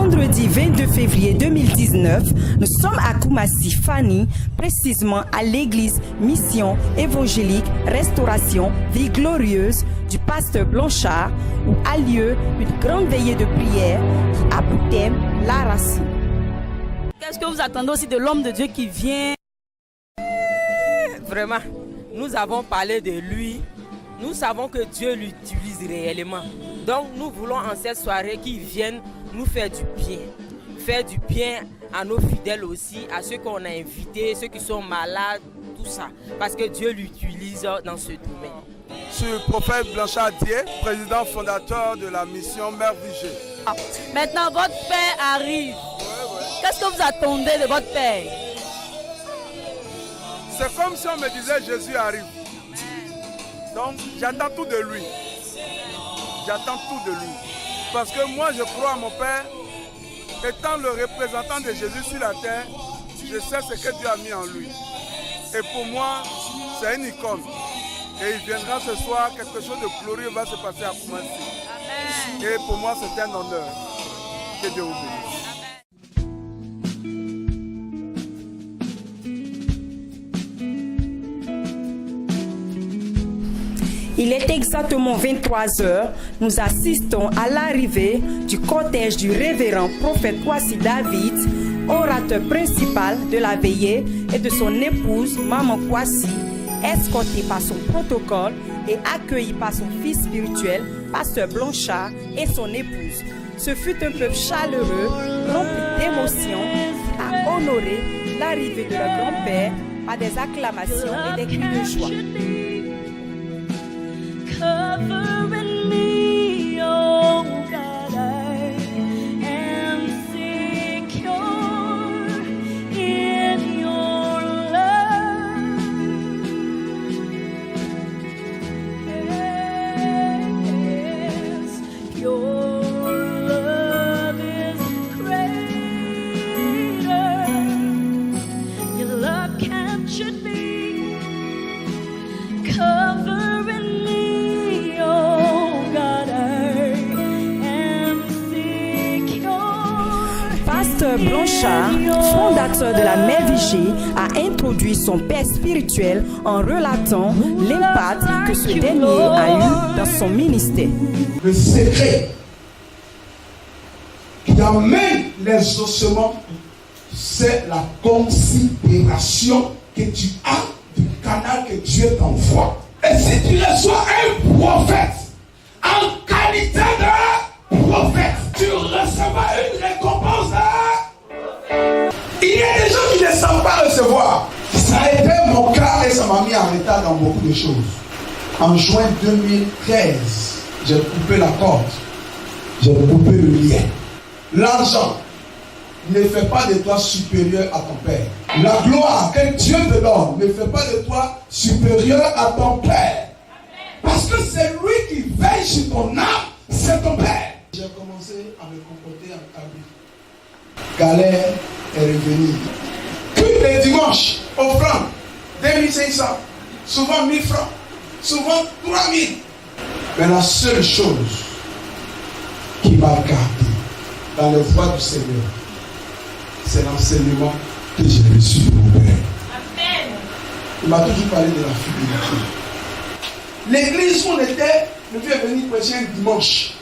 vendredi 22 février 2019, nous sommes à Koumassi, Fani, précisément à l'église Mission Évangélique Restauration Vie Glorieuse du pasteur Blanchard, où a lieu une grande veillée de prière qui a pour thème la racine. Qu'est-ce que vous attendez aussi de l'homme de Dieu qui vient? Vraiment, nous avons parlé de lui. Nous savons que Dieu l'utilise réellement. Donc nous voulons en cette soirée qu'il vienne nous faire du bien. Faire du bien à nos fidèles aussi, à ceux qu'on a invités, ceux qui sont malades, tout ça. Parce que Dieu l'utilise dans ce domaine. Je suis le prophète Blanchard Dié, président fondateur de la mission Mère Vigée. Maintenant, votre père arrive. Qu'est-ce que vous attendez de votre père? C'est comme si on me disait Jésus arrive. Donc j'attends tout de lui. J'attends tout de lui. Parce que moi je crois à mon Père. Étant le représentant de Jésus sur la terre, je sais ce que Dieu a mis en lui. Et pour moi, c'est une icône. Et il viendra ce soir, quelque chose de glorieux va se passer à Koumassi. Et pour moi, c'est un honneur. Que Dieu vous bénisse. Il est exactement 23h. Nous assistons à l'arrivée du cortège du révérend prophète Kwasi David, orateur principal de la veillée, et de son épouse, Maman Kwasi, escorté par son protocole et accueilli par son fils spirituel, Pasteur Blanchard, et son épouse. Ce fut un peuple chaleureux, rempli d'émotions, qui a honoré l'arrivée de leur grand-père par des acclamations et des cris de joie. Covering me, oh God, I am secure in your love. Yes, your love is greater. Your love captured me, covering me. Pasteur Blanchard, fondateur de la Mère Vigée, a introduit son père spirituel en relatant l'impact que ce dernier a eu dans son ministère. Le secret qui amène les ossements, c'est la considération que tu as du canal que Dieu t'envoie. Et si tu reçois un prophète en qualité de prophète, tu recevras une récompense de prophète. Il y a des gens qui ne savent pas recevoir. Ça a été mon cas et ça m'a mis en retard dans beaucoup de choses. En juin 2013, j'ai coupé la corde. J'ai coupé le lien. L'argent ne fait pas de toi supérieur à ton père. La gloire que Dieu te donne ne fait pas de toi supérieur à ton père. Parce que c'est lui qui veille sur ton âme, c'est ton père. J'ai commencé à me comporter en cabri. Galère est revenu. Tous les dimanches, offrande 2500, souvent 1000 francs, souvent 3000. Mais la seule chose qui m'a gardé dans les voies du Seigneur, c'est l'enseignement que j'ai reçu de mon père. Amen. Il m'a toujours parlé de la fidélité. L'église où on était, le vieux est venu prêcher un dimanche.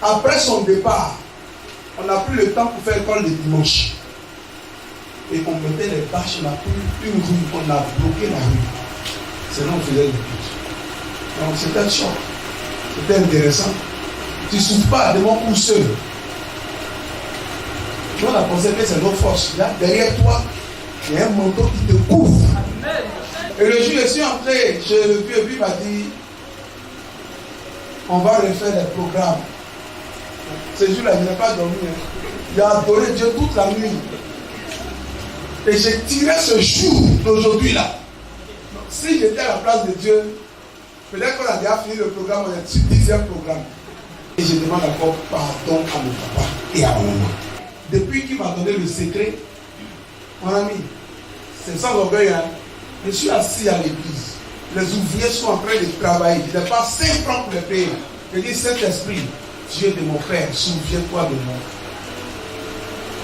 Après son départ, on n'a plus le temps pour faire l'école de dimanche. Et on mettait les bâches, on a pris une rue, on a bloqué la rue. C'est là qu'on faisait le culte. Donc c'était chaud. C'était intéressant. Tu ne souffres pas de mon coup seul. On a pensé que c'est notre force. Là, derrière toi, il y a un manteau qui te couvre. Amen. Et le jour, je suis entré chez le vieux, puis il m'a dit, on va refaire les programmes. Ce jour-là, je n'ai pas dormi. J'ai adoré Dieu toute la nuit. Et j'ai tiré ce jour d'aujourd'hui-là. Si j'étais à la place de Dieu, peut-être qu'on a déjà fini le programme, on est sur le 10e programme. Et je demande encore pardon à mon papa et à mon maman. Depuis qu'il m'a donné le secret, mon ami, c'est sans orgueil, hein? Je suis assis à l'église. Les ouvriers sont en train de travailler. Je n'ai pas 5 francs pour les payer. Je dis, Saint-Esprit, Dieu de mon Père, souviens-toi de moi.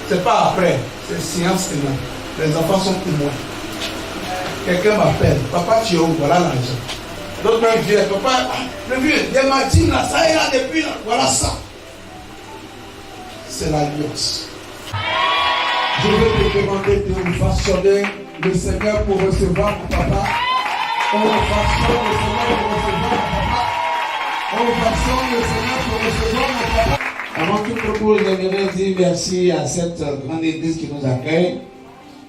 C'est pas après, c'est séance témoin. Les enfants sont témoins. Quelqu'un m'appelle, papa tu es où? Voilà l'argent. L'autre même vient, papa, le vieux, il m'a dit là, ça est là depuis là, voilà ça. C'est l'alliance. Je vais te demander de façonner le Seigneur pour recevoir mon papa. On façonne le Seigneur pour recevoir mon papa. On façonne le Seigneur pour recevoir mon papa. Avant toute chose, j'aimerais dire merci à cette grande église qui nous accueille.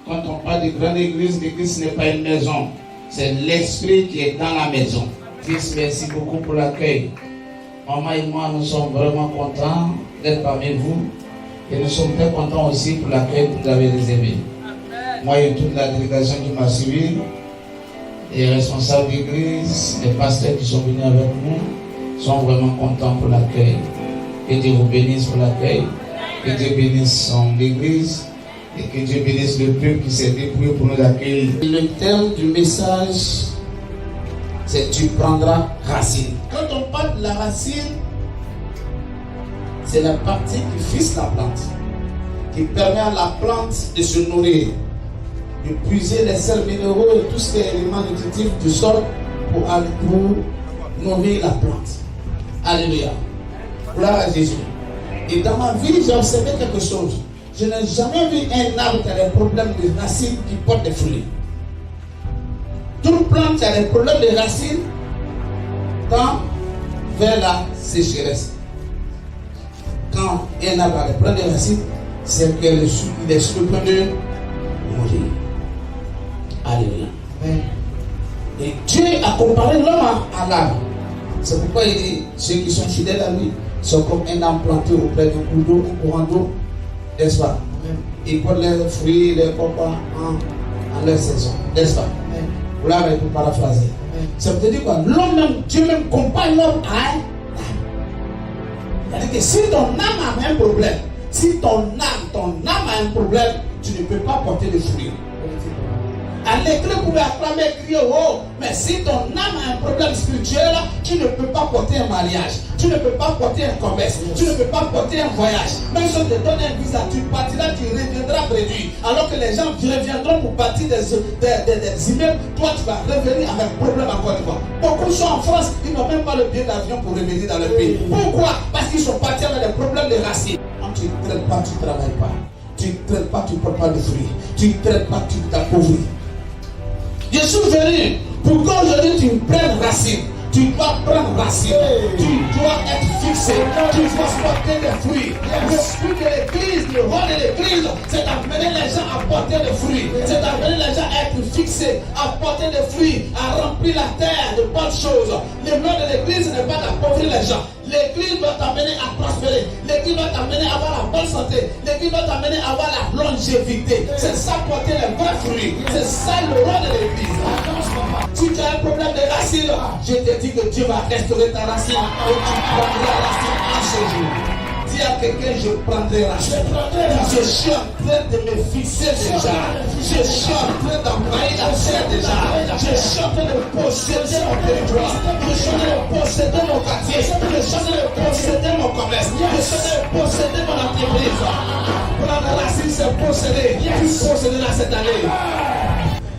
Quand on parle de grande église, l'église n'est pas une maison. C'est l'esprit qui est dans la maison. Fils, merci beaucoup pour l'accueil. Maman et moi, nous sommes vraiment contents d'être parmi vous. Et nous sommes très contents aussi pour l'accueil que vous avez réservé. Moi et toute la délégation qui m'a suivi, les responsables d'église, les pasteurs qui sont venus avec nous, sont vraiment contents pour l'accueil. Que Dieu vous bénisse pour l'accueil. Que Dieu bénisse son église. Et que Dieu bénisse le peuple qui s'est dépouillé pour nous accueillir. Le thème du message, c'est tu prendras racine. Quand on parle de la racine, c'est la partie qui fixe la plante, qui permet à la plante de se nourrir, de puiser les sels minéraux et tous ces éléments nutritifs du sol pour nourrir la plante. Alléluia. Gloire à Jésus. Et dans ma vie, j'ai observé quelque chose. Je n'ai jamais vu un arbre qui a des problèmes de racines qui porte des fruits. Toute plante qui a des problèmes de racines tend vers la sécheresse. Quand un arbre a des problèmes de racines, c'est qu'il est sur le point de mourir. Alléluia. Et Dieu a comparé l'homme à l'arbre. C'est pourquoi il dit ceux qui sont fidèles à lui sont comme un arbre planté auprès d'un cours d'eau, un courant d'eau. N'est-ce pas? Ils portent les fruits, les copains en leur saison. N'est-ce pas? Vous l'avez pour paraphraser. Ça veut dire quoi? L'homme même, Dieu même compare l'homme à un âme. C'est-à-dire que si ton âme a un problème, si ton âme a un problème, tu ne peux pas porter de fruits. À l'école, vous pouvez acclamer, crier, oh, mais si ton âme a un problème spirituel, tu ne peux pas porter un mariage, tu ne peux pas porter un commerce, tu ne peux pas porter un voyage. Même si on te donne un visa, tu partiras, tu reviendras réduit. Alors que les gens reviendront pour partir des immeubles, toi tu vas revenir avec un problème encore une fois. Beaucoup sont en France, ils n'ont même pas le billet d'avion pour revenir dans le pays. Pourquoi? Parce qu'ils sont partis avec des problèmes de racines. Quand tu ne traites pas, tu ne travailles pas. Tu ne traites pas, tu ne portes pas de fruits. Tu ne traites pas, tu t'appauvris. Je suis venu pour qu'aujourd'hui tu prennes racine. Tu dois prendre racine. Tu dois être fixé. Tu dois porter des fruits. Le but de l'église, le rôle de l'église, c'est d'amener les gens à porter des fruits. C'est d'amener les gens à être fixés, à porter des fruits, à remplir la terre de bonnes choses. Le rôle de l'église n'est pas d'appauvrir les gens. L'église doit t'amener à prospérer. L'église doit t'amener à avoir la bonne santé. L'église doit t'amener à avoir la longévité. C'est ça porter les vrais fruits. C'est ça le rôle de l'église. Si tu as un problème de racine, je te dis que Dieu va restaurer ta racine et tu prendras la racine en ce jour. Dis à quelqu'un, je prendrai racine. Je suis en train de me fixer déjà. Je suis en train d'envahir la terre déjà. Je suis en train de posséder mon territoire. Je suis en train de posséder mon quartier. Je suis en train de posséder mon commerce. Je suis en train de posséder mon entreprise. Prendre la racine, c'est posséder. Tu posséderas cette année.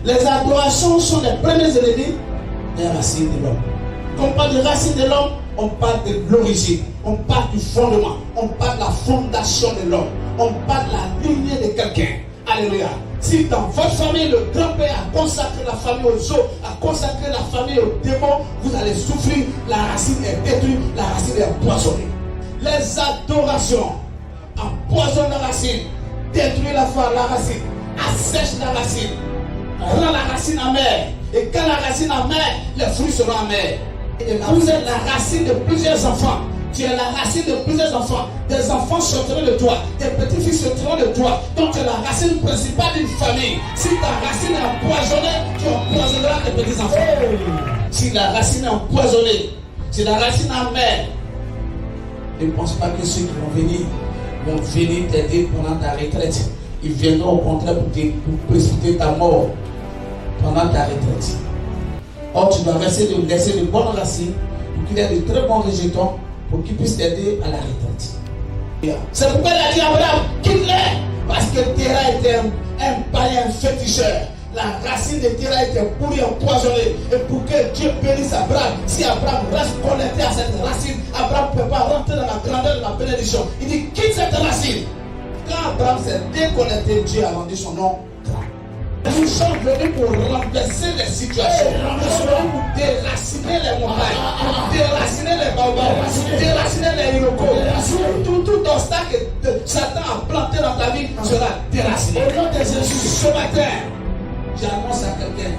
Les adorations sont les premiers ennemis des racines de l'homme. Quand on parle de racines de l'homme, on parle de l'origine, on parle du fondement, on parle de la fondation de l'homme, on parle de la lignée de quelqu'un. Alléluia. Si dans votre famille, le grand-père a consacré la famille aux eaux, a consacré la famille aux démons, vous allez souffrir, la racine est détruite, la racine est empoisonnée. Les adorations empoisonnent la racine, détruisent la racine, assèchent la racine, rend la racine amère. Et quand la racine amère, les fruits seront amers. Et vous êtes la racine de plusieurs enfants. Tu es la racine de plusieurs enfants. Des enfants sortiront de toi. Des petits-fils sortiront de toi. Donc tu es la racine principale d'une famille. Si ta racine est empoisonnée, tu empoisonneras tes petits-enfants. Si la racine est empoisonnée, si la racine est amère, ne pense pas que ceux qui vont venir t'aider pendant ta retraite. Ils viendront au contraire pour précipiter ta mort pendant ta retraite. Or, tu dois laisser de bonnes racines pour qu'il y ait de très bons résultats pour qu'il puisse t'aider à la retraite. C'est pourquoi il a dit à Abraham, quitte-les, parce que Terah était un païen féticheur. La racine de Terah était pourrie, empoisonnée. Et pour que Dieu bénisse Abraham, si Abraham reste connecté à cette racine, Abraham ne peut pas rentrer dans la grandeur de la bénédiction. Il dit, quitte cette racine. Quand Abraham s'est déconnecté, Dieu a rendu son nom grand. Nous sommes venus pour renverser les situations. Nous sommes venus pour déraciner les montagnes, pour déraciner les baobabs, déraciner les hirocos. Tout obstacle que Satan a planté dans ta vie sera déraciné. Au nom de Jésus, ce matin, j'annonce à quelqu'un,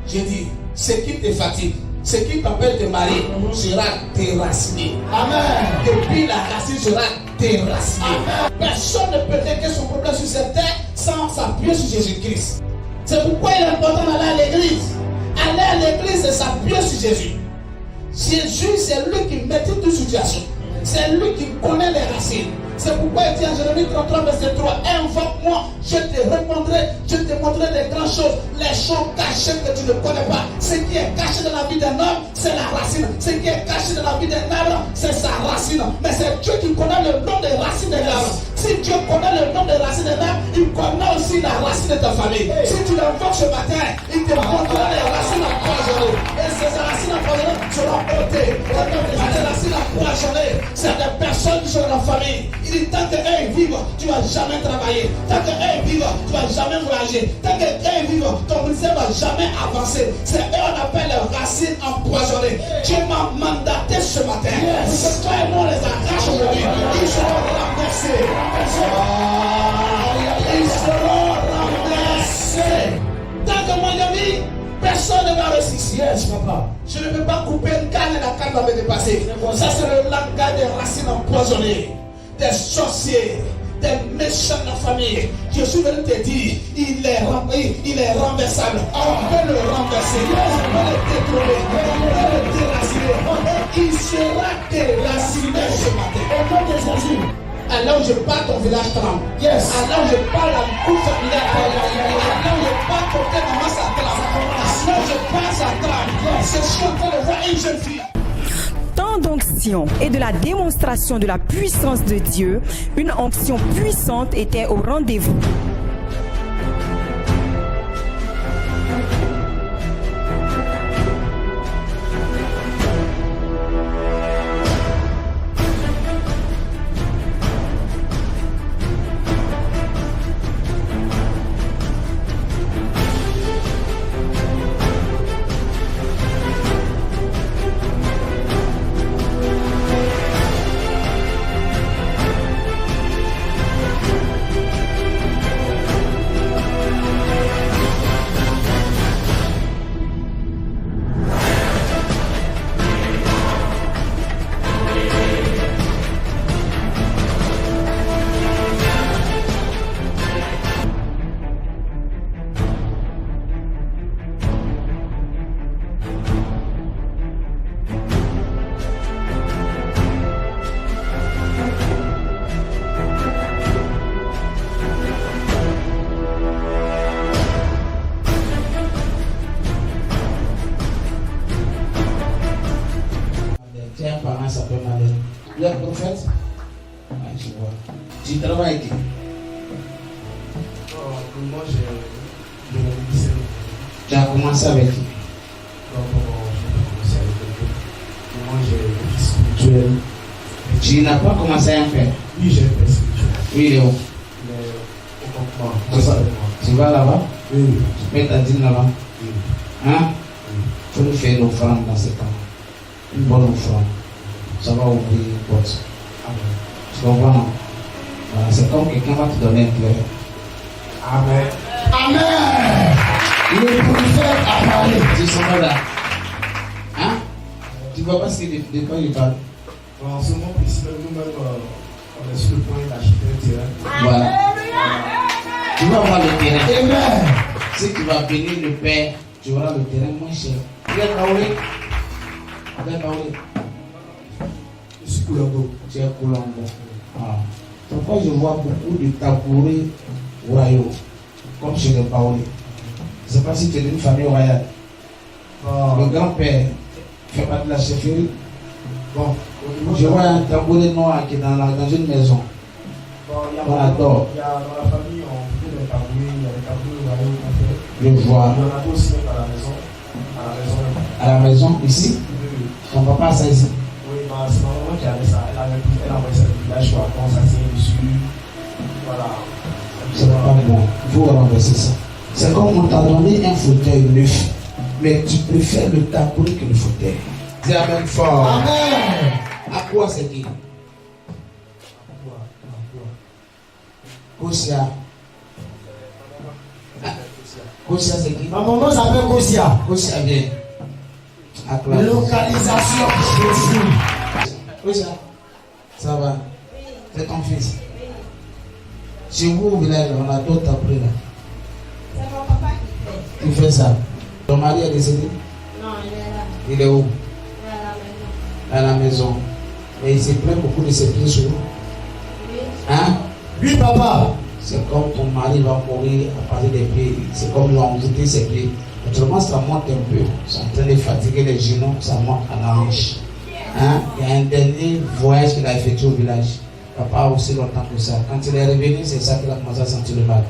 j'ai dit, ce qui te fatigue, ce qui t'empêche de marier sera déraciné. Amen. Et puis la racine sera déracinée. Amen. Personne ne peut régler son problème sur cette terre sans s'appuyer sur Jésus-Christ. C'est pourquoi il est important d'aller à l'église. Aller à l'église, c'est s'appuyer sur Jésus. Jésus, c'est lui qui maîtrise toute situation. C'est lui qui connaît les racines. C'est pourquoi il dit en Jérémie 33, verset 3, invoque-moi, je te répondrai, je te montrerai des grandes choses, les choses cachées que tu ne connais pas. Ce qui est caché dans la vie d'un homme, c'est la racine. Ce qui est caché dans la vie d'un arbre, c'est sa racine. Mais c'est Dieu qui connaît le nom des racines de l'arbre. Si Dieu connaît le nom des racines de l'arbre, il connaît aussi la racine de ta famille. Si tu l'invoques ce matin, il te montrera les racines empoisonnées. Et ces racines empoisonnées seront ôtées. Les racines empoisonnées, c'est des personnes qui sont dans la famille. Il dit, tant qu'eux vivent, tu ne vas jamais travailler. Tant qu'eux vivent, tu ne vas jamais voyager. Tant qu'eux vivent, ton ministère ne va jamais avancer. C'est eux qu'on appelle les racines empoisonnées. Dieu m'a mandaté ce matin. C'est toi et moi les arrache aujourd'hui. Ils seront renversés. Ils seront renversés. Tant que moi je vis, personne ne va réussir. Yes, papa. Je ne peux pas couper une canne et la canne va me dépasser. Ça, c'est le langage des racines empoisonnées. Des sorciers, des méchants de la famille. Je suis venu te dire, il est renversable. On peut le renverser, on peut le détrôner, on peut le déraciner. Il sera déraciné ce matin. Au nom de Jésus. Alors je parle, ton village tremble. Yes. Alors je parle, la coupe familiale tremble. Alors je parle, côté maman ça tremble. Alors je parle, ça tremble. Je suis en train de voir une jeune fille. Tant d'onction et de la démonstration de la puissance de Dieu, une onction puissante était au rendez-vous. Ça peut m'aller. Le prophète, je vois. Tu travailles qui? Moi, j'ai lycée. Tu as commencé avec qui? Moi, j'ai le fils spirituel. Tu n'as pas commencé à en faire? Oui, j'ai fait spirituel. Oui, il est où? Mais au tu vas là-bas? Oui. Tu mets ta dîme là-bas? Oui. Hein? Il faut nous faire une offrande dans ce temps. Une bonne offrande. Ça va ouvrir une porte. Amen. Tu comprends? Voilà, c'est comme quelqu'un va te donner un clé. Amen. Amen. Le prophète a parlé. Tu sais pas là. Hein? Tu vois pas ce que de quoi il parle? En ce moment précis, nous-mêmes, on est sur le point d'acheter un terrain. Voilà. Tu vas avoir le terrain. Amen. Si tu vas bénir le Père, tu auras le terrain moins cher. Tu es Kaoulé? Avec Kaoulé? Je suis Koulombo. Tu es Koulombo. Ah. Pourquoi je vois beaucoup de tabourés royaux, comme chez les Kaoulé? Je ne sais pas si tu es d'une famille royale. Le grand-père fait partie de la chefferie. Bon, Je vois un tabouret noir qui est dans une maison. On adore. Il y a dans la famille, on fait des tabourets, il y a des tabourets royaux qu'on fait. Je vois. Il y en a aussi même à la maison. À la maison, ici? Ton papa a ça ici? Oui, bah, c'est ma maman qui avait ça. Elle a envoyé ça du village, quoi. Quand ça tient dessus. Voilà. C'est pas bon. Il faut renverser ça. C'est comme on t'a donné un fauteuil neuf, mais tu préfères le tabouret que le fauteuil. Dis amen fort. Amen. À quoi c'est dit? Kosia. Kosia c'est qui? Ma maman s'appelle Kosia. Kosia vient. Localisation. Kosia. Ça va? C'est ton fils. Chez vous au village, on a d'autres après là. C'est mon papa qui fait. Tu fais ça. Ton mari est décédé? Non, il est là. Il est où? Il est à la maison. À la maison. Et il se plaint beaucoup de ses pieds sur vous. Oui. Hein? Oui, papa. C'est comme ton mari va mourir à partir des pieds. C'est comme ils ont envoûté ses pieds. Autrement, ça monte un peu. Ils sont en train de fatiguer les genoux, ça monte à la hanche. Hein? Il y a un dernier voyage qu'il a effectué au village. Papa a aussi longtemps que ça. Quand il est revenu, c'est ça qu'il a commencé à sentir le mal.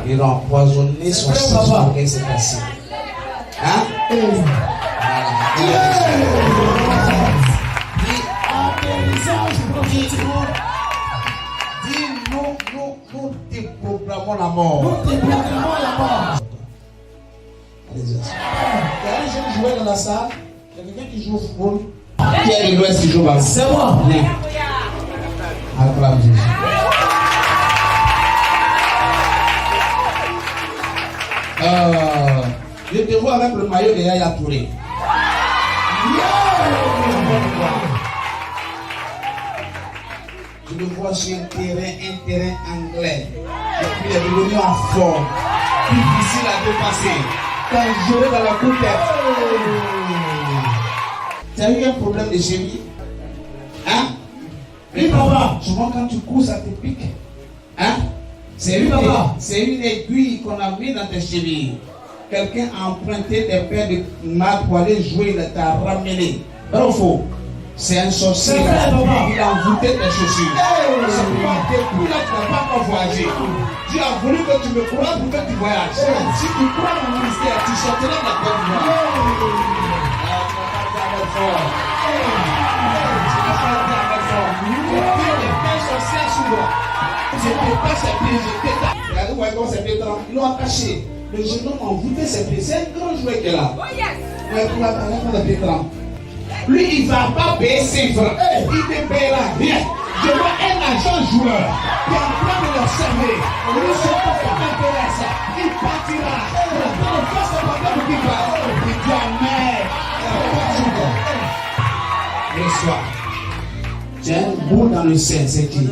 Il a empoisonné son sang pour qu'il s'est cassé. Hein? Nous déprogrammons la mort. Nous déprogrammons la mort. Allez-y. Il y a un jeune joueur dans la salle. Il y a quelqu'un qui joue au football. Qui est l'Ouest qui joue bas? C'est moi. Acclame Jésus. Je te vois avec le maillot de Yaya Touré. Je le vois sur un terrain anglais. Et puis il est devenu en forme. Difficile à dépasser. Dangereux dans la coupette. Tu as eu un problème de cheville? Hein? Oui, papa. Souvent quand tu cours, ça te pique. Hein? C'est une aiguille qu'on a mis dans tes chevilles. Quelqu'un a emprunté des paires de marques pour aller jouer, il t'a ramené. Bravo. C'est un sorcier. Il a envoûté tes chaussures. C'est pourquoi depuis là, tu n'as pas encore voyagé. Dieu a voulu que tu me crois pour que tu voyages. Si tu crois dans mon ministère, tu sortiras de la Côte d'Ivoire. Ils l'ont attaché. Le jeune homme a envoûté ses pieds. C'est un grand joueur qui est là. Lui, il ne va pas payer ses francs. Il ne paiera rien. Je vois un agent joueur qui est en train de le servir. Lui, ce qu'on fait m'intéresse. Il partira. Le temps de faire ce problème qui va. Il dit amen. Le soir. Tu as un bout dans le sein, c'est qui?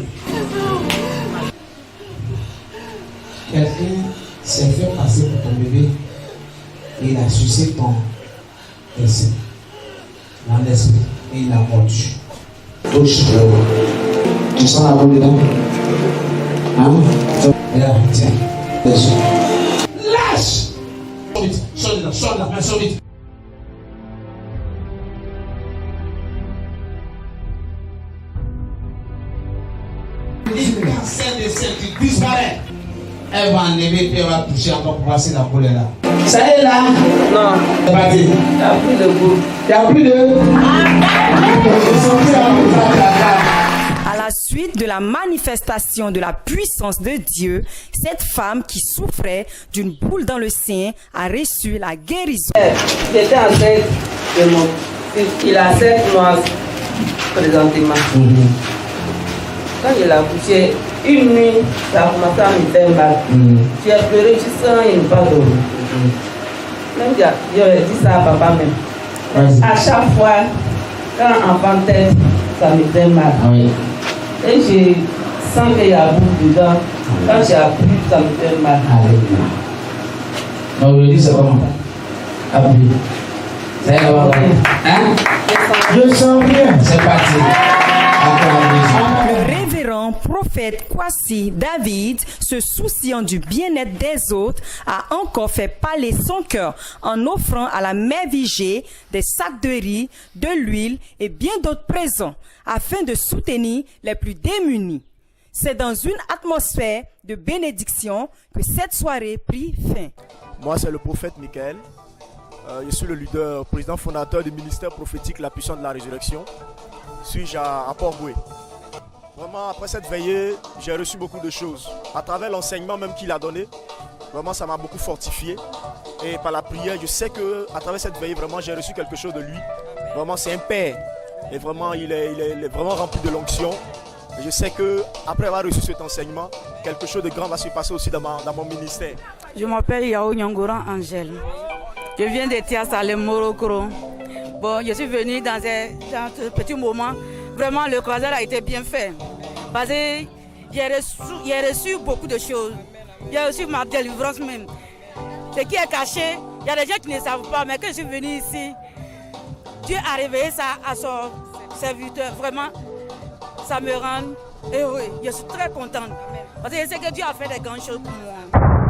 Quelqu'un s'est fait passer pour ton bébé. Il a sucé ton sein dans l'esprit et il a mordu. Touche le haut. Tu sens la boule dedans? Hein? Et là, tiens. Lâche! Sors vite, sors de la main, sors vite. Le cancer de sein qui disparaît. Elle va enlever et elle va toucher encore pour passer la boule là. Ça est là? Non. C'est parti. Il n'y a plus de goût. Il n'y a plus de... À la suite de la manifestation de la puissance de Dieu, cette femme qui souffrait d'une boule dans le sein a reçu la guérison. J'étais enceinte de mon fils. Il a 7 mois présentement. Quand il a accouché, une nuit, ça a commencé à me faire mal. J'ai pleuré jusqu'à il ne pas dormir. Même j'aurais dit ça à papa même. À chaque fois, quand enfant tête, ça me fait mal. Et je sens qu'il y a boule dedans. Quand j'ai appris, ça me fait mal. Donc, je dis c'est comment? Appui. C'est comment? Hein? Je sens bien. C'est parti. Le révérend révérend prophète Kwasi David, se souciant du bien-être des autres, a encore fait parler son cœur en offrant à la mère Vigée des sacs de riz, de l'huile et bien d'autres présents afin de soutenir les plus démunis. C'est dans une atmosphère de bénédiction que cette soirée prit fin. Moi, c'est le prophète Michael. Je suis le leader, président fondateur du ministère prophétique La Puissance de la Résurrection. Suis-je à Port-Boué. Vraiment, après cette veillée, j'ai reçu beaucoup de choses. À travers l'enseignement même qu'il a donné, vraiment, ça m'a beaucoup fortifié. Et par la prière, je sais qu'à travers cette veillée, vraiment, j'ai reçu quelque chose de lui. Vraiment, c'est un père. Et vraiment, il est vraiment rempli de l'onction. Et je sais qu'après avoir reçu cet enseignement, quelque chose de grand va se passer aussi dans mon ministère. Je m'appelle Yao Nyongoran Angèle. Je viens de Tiassa, le Morocco. Bon, je suis venue dans ce petit moment. Vraiment, le croisade a été bien fait. Parce que j'ai reçu beaucoup de choses. J'ai reçu ma délivrance même. Ce qui est caché, il y a des gens qui ne savent pas, mais quand je suis venue ici, Dieu a réveillé ça à son serviteur. Vraiment, ça me rend heureux. Je suis très contente. Parce que je sais que Dieu a fait des grandes choses pour moi.